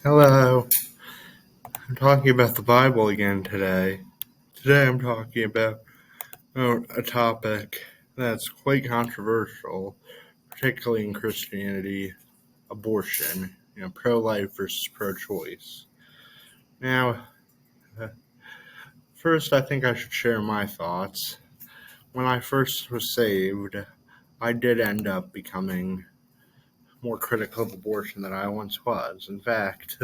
Hello, I'm talking about the Bible again today. Today I'm talking about a topic that's quite controversial, particularly in Christianity: abortion, pro-life versus pro-choice. Now, uh, first I think I should share my thoughts. When I first was saved, I did end up becoming more critical of abortion than I once was. In fact,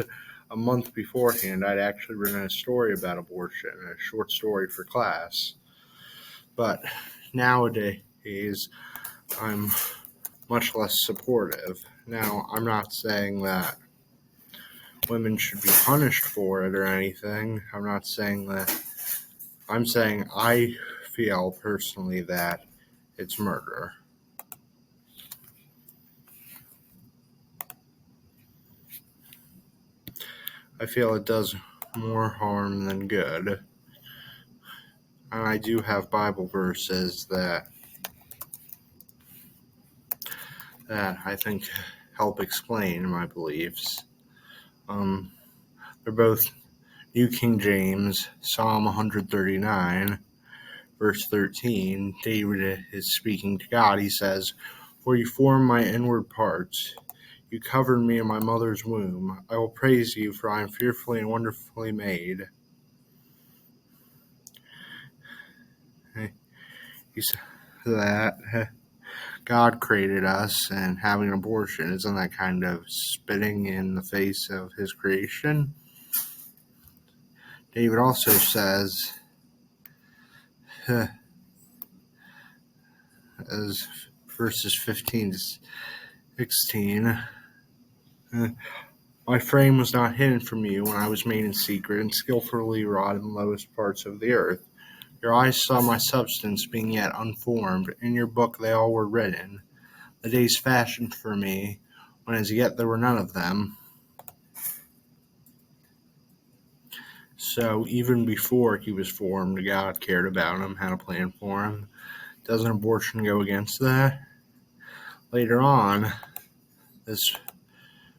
a month beforehand, I'd actually written a story about abortion, a short story for class. But nowadays, I'm much less supportive. Now, I'm not saying that women should be punished for it or anything. I'm saying I feel personally that it's murder. I feel it does more harm than good. And I do have Bible verses that I think help explain my beliefs. They're both New King James, Psalm 139, verse 13. David is speaking to God. He says, "For you formed my inward parts. You covered me in my mother's womb. I will praise you, for I am fearfully and wonderfully made." He said that God created us, and having an abortion, isn't that kind of spitting in the face of his creation? David also says, as verses 15 to 16, "My frame was not hidden from you when I was made in secret and skillfully wrought in the lowest parts of the earth. Your eyes saw my substance being yet unformed. In your book they all were written, the days fashioned for me, when as yet there were none of them." So even before he was formed, God cared about him, had a plan for him. Doesn't abortion go against that? Later on, this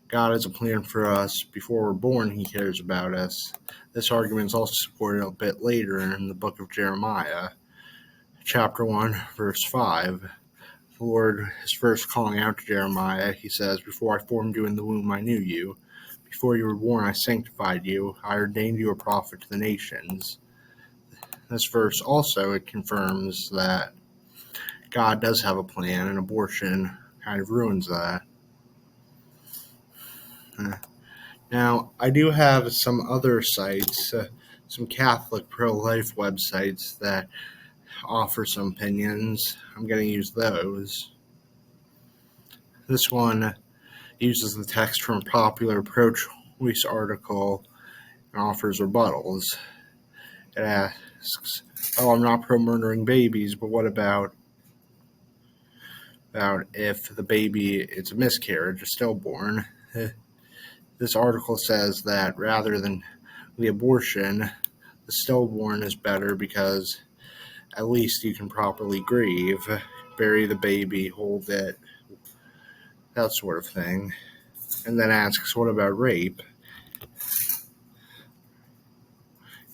God has a plan for us. Before we're born, he cares about us. This argument is also supported a bit later in the book of Jeremiah, chapter 1, verse 5. The Lord is first calling out to Jeremiah. He says, "Before I formed you in the womb, I knew you. Before you were born, I sanctified you. I ordained you a prophet to the nations." This verse also, it confirms that God does have a plan, and abortion kind of ruins that. Now, I do have some other sites, some Catholic pro-life websites that offer some opinions. I'm going to use those. This one uses the text from a popular pro-choice article and offers rebuttals. It asks, "Oh, I'm not pro-murdering babies, but what about if the baby is a miscarriage, a stillborn?" This article says that rather than the abortion, the stillborn is better because at least you can properly grieve, bury the baby, hold it, that sort of thing. And then asks, what about rape?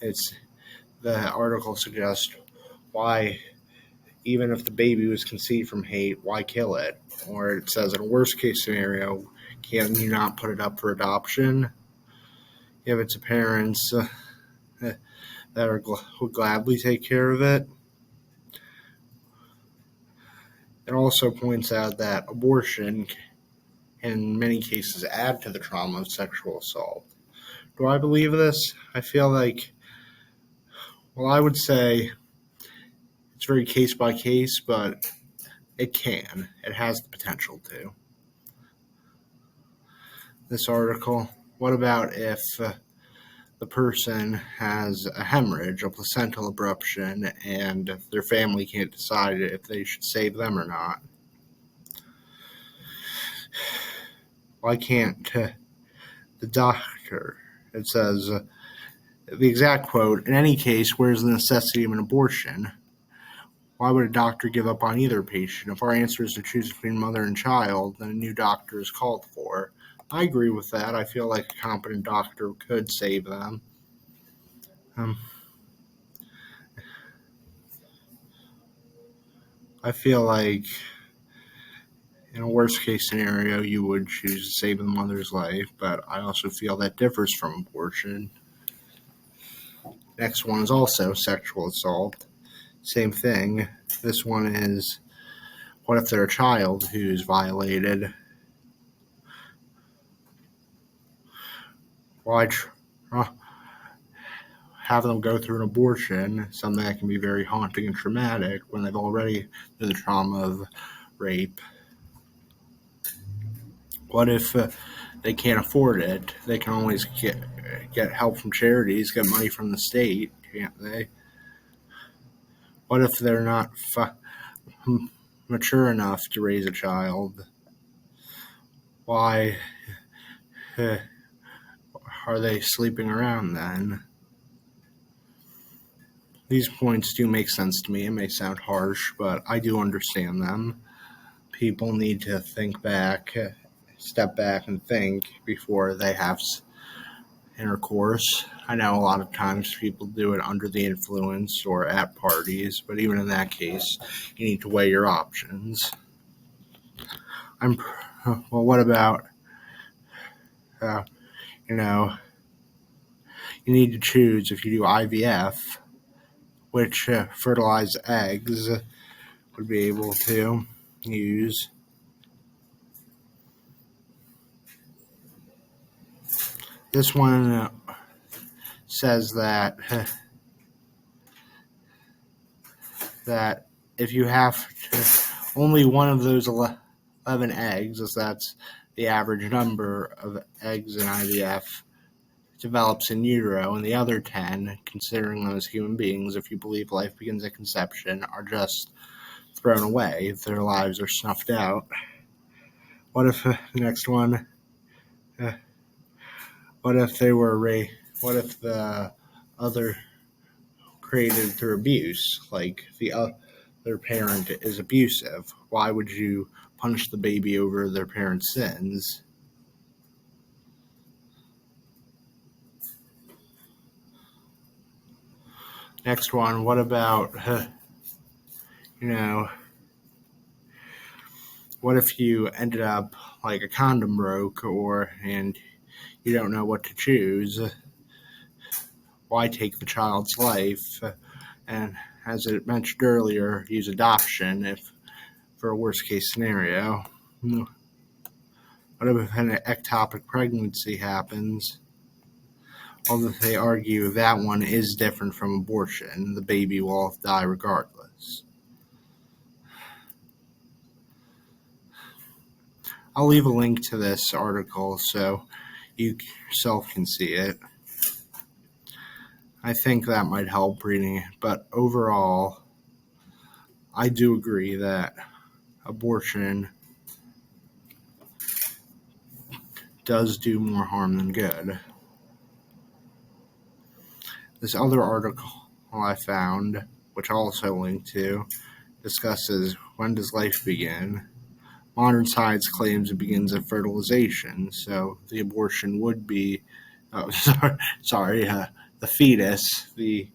The article suggests, why, even if the baby was conceived from hate, why kill it? Or it says, in a worst case scenario, can you not put it up for adoption? If it's parents that would gladly take care of it. It also points out that abortion can, in many cases, add to the trauma of sexual assault. Do I believe this? I feel like, well, I would say it's very case by case, but it can. It has the potential to. This article, what about if the person has a hemorrhage, a placental abruption, and their family can't decide if they should save them or not? Why can't the doctor? It says, the exact quote, "In any case, where's the necessity of an abortion? Why would a doctor give up on either patient? If our answer is to choose between mother and child, then a new doctor is called for. I agree with that. I feel like a competent doctor could save them. Um, I feel like in a worst case scenario, you would choose to save the mother's life, but I also feel that differs from abortion. Next one is also sexual assault. Same thing. This one is, what if they're a child who's violated? Why have them go through an abortion, something that can be very haunting and traumatic, when they've already through the trauma of rape? What if they can't afford it? They can always get help from charities, get money from the state, can't they? What if they're not mature enough to raise a child? Why are they sleeping around then? These points do make sense to me. It may sound harsh, but I do understand them. People need to think back, step back and think before they have intercourse. I know a lot of times people do it under the influence or at parties, but even in that case, you need to weigh your options. Well, what about, you know, you need to choose if you do IVF, which fertilized eggs would be able to use. This one says that that if you have to, only one of those 11 eggs, as that's the average number of eggs in IVF, develops in utero, and the other 10, considering them as human beings, if you believe life begins at conception, are just thrown away. Their lives are snuffed out. What if the next one? What if they were what if the other created through abuse, like the other parent is abusive? Why would you punish the baby over their parents' sins? Next one, what about, what if you ended up like a condom broke and you don't know what to choose? Why take the child's life? And as I mentioned earlier, use adoption if for a worst case scenario. What if an ectopic pregnancy happens? Although they argue that one is different from abortion, the baby will die regardless. I'll leave a link to this article so you yourself can see it. I think that might help reading it, but overall, I do agree that abortion does do more harm than good. This other article I found, which I'll also link to, discusses when does life begin. Modern science claims it begins at fertilization, so the abortion would be, the fetus, the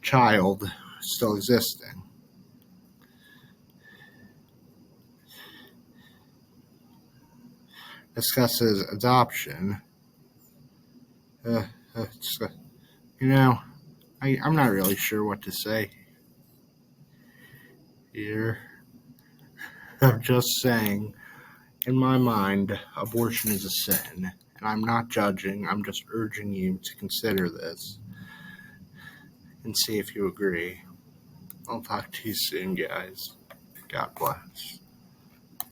child, still existing. Discusses adoption. I'm not really sure what to say here. I'm just saying, in my mind, abortion is a sin, and I'm not judging, I'm just urging you to consider this and see if you agree. I'll talk to you soon, guys. God bless.